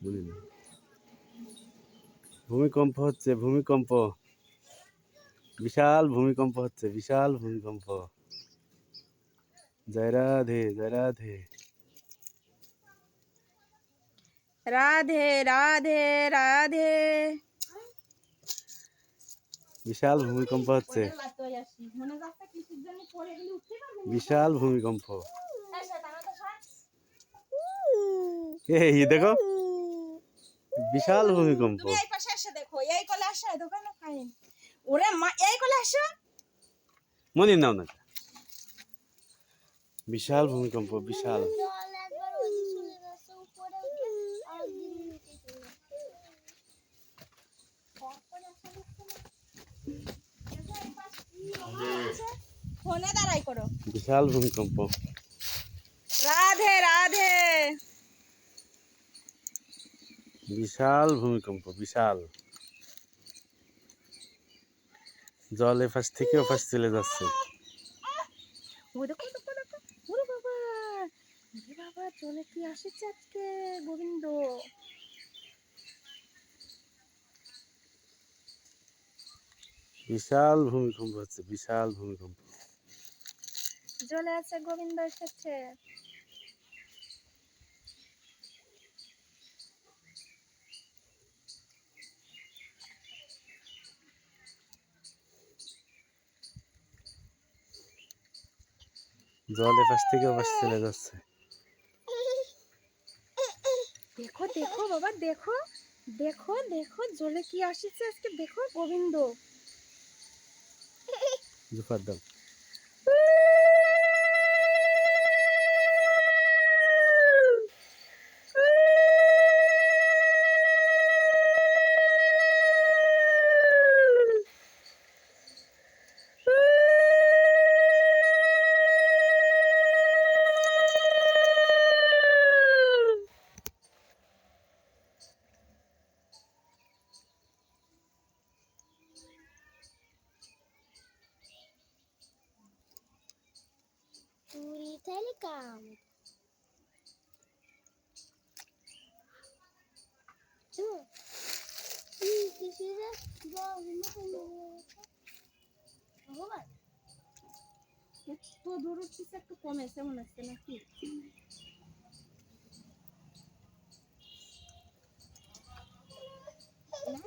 বুঝলি? ভূমিকম্প হচ্ছে, ভূমিকম্প। বিশাল ভূমিকম্প হচ্ছে, বিশাল ভূমিকম্প। জয় রাধে, জয় রাধে। রাধে রাধে রাধে। বিশাল ভূমিকম্প হচ্ছে, বিশাল ভূমিকম্প। এই দেখো, বিশাল ভূমিকম্প। তুমি এই পাশে এসে দেখো, এই কোলে আসো, দোকানে খাইন। ওরে মা, এই কোলে আসো। মনে নাও না, বিশাল ভূমিকম্প, বিশাল। ফোনে দাঁড়াই করো। বিশাল ভূমিকম্প। রাধে রাধে। বিশাল ভূমিকম্প, বিশাল। জল এপাশ থেকে ওপাশ চলে যাচ্ছে। ও দেখো দেখো দেখো, ওরে বাবা, ওরে বাবা, চলে কি আসছে আজকে গোবিন্দ। বিশাল ভূমিকম্প হচ্ছে, বিশাল ভূমিকম্প। চলে আছে, গোবিন্দ এসেছে। জল এপাশ থেকে ওপাশ চলে যাচ্ছে। দেখো দেখো বাবা, দেখো দেখো দেখো, জলে কি আসছে আজকে, দেখো গোবিন্দ। জুফার দাও। Telecom. একটু দূর উঠছে, একটু কমেছে মনে হচ্ছে নাকি।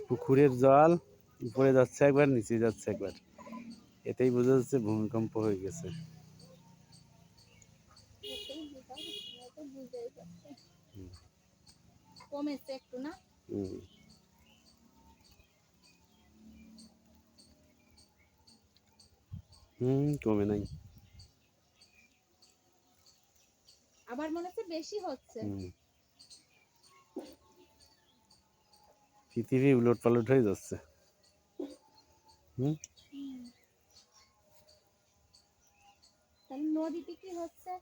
পুকুরের জল উপরে যাচ্ছে একবার, নিচে যাচ্ছে একবার, এতেই বোঝা যাচ্ছে ভূমিকম্প হয়ে গেছে। কমেছে একটু না। কমে নাই, আবার মনে হচ্ছে বেশি হচ্ছে। পৃথিবী উলট পালট হয়ে যাচ্ছে। তাহলে নদীতে কি হচ্ছে?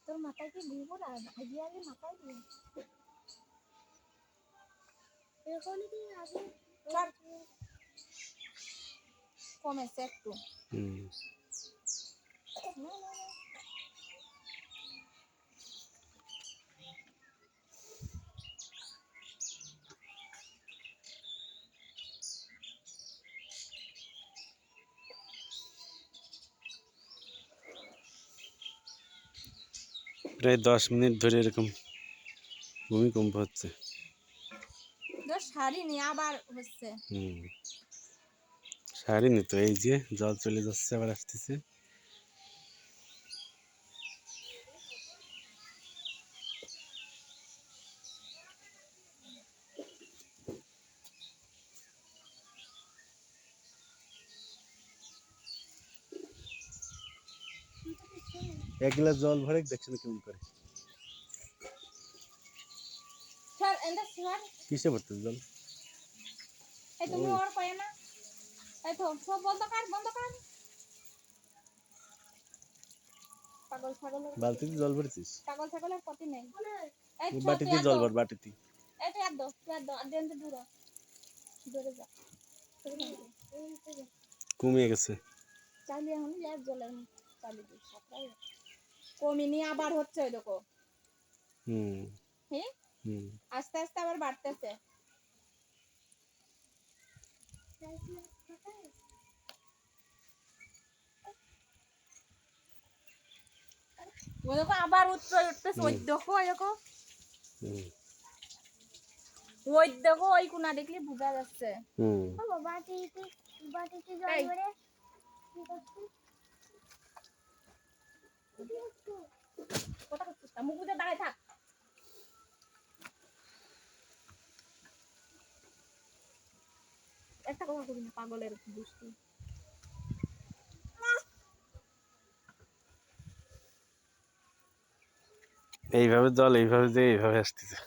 তোর মাথায় কি দিব না, ভাইয়া আগে মাথায় দিয়ে কমেছে একটু। প্রায় 10 মিনিট ধরে এরকম ভূমিকম্প হচ্ছে। সারিনি, আবার হচ্ছে। সারিনি তো, এই যে জল চলে যাচ্ছে আবার আসতেছে। এক গ্লাস জল ভরে দেখছেন কেমন করে, কিসে ভরতে জল। এই তুমি ওর পায় না, এই তো সব বন্ধ কর, বন্ধ কর। পাগল ছাগল বালতিতে জল ভরছিস? পাগল ছাগলের পতি নেই এই বাটিতে জল ভর, বাটিতে। এই তো এত দেন তো দূরে যা কমে গেছে। চালিয়ে এখন এক জলের চালিয়ে দিই সাতটাই কমিনি আবার হচ্ছে ওই দেখো হুম হ্যাঁ হুম। আস্তে আস্তে আবার বাড়তেছে ওই দেখো আবার উঠতেছে ওই দেখো হুম ওই দেখো ওই কোনা দেখলে বোঝা যাচ্ছে হুম। বাবা বাটিতে জল এই। ভরে কি করছিস? কথা করছিস না মুখ বুঝে দাঁড়ায় থাক একটা কথা কবি না পাগলের দুষ্টু এইভাবে জল এইভাবে যে এইভাবে আসতেছে।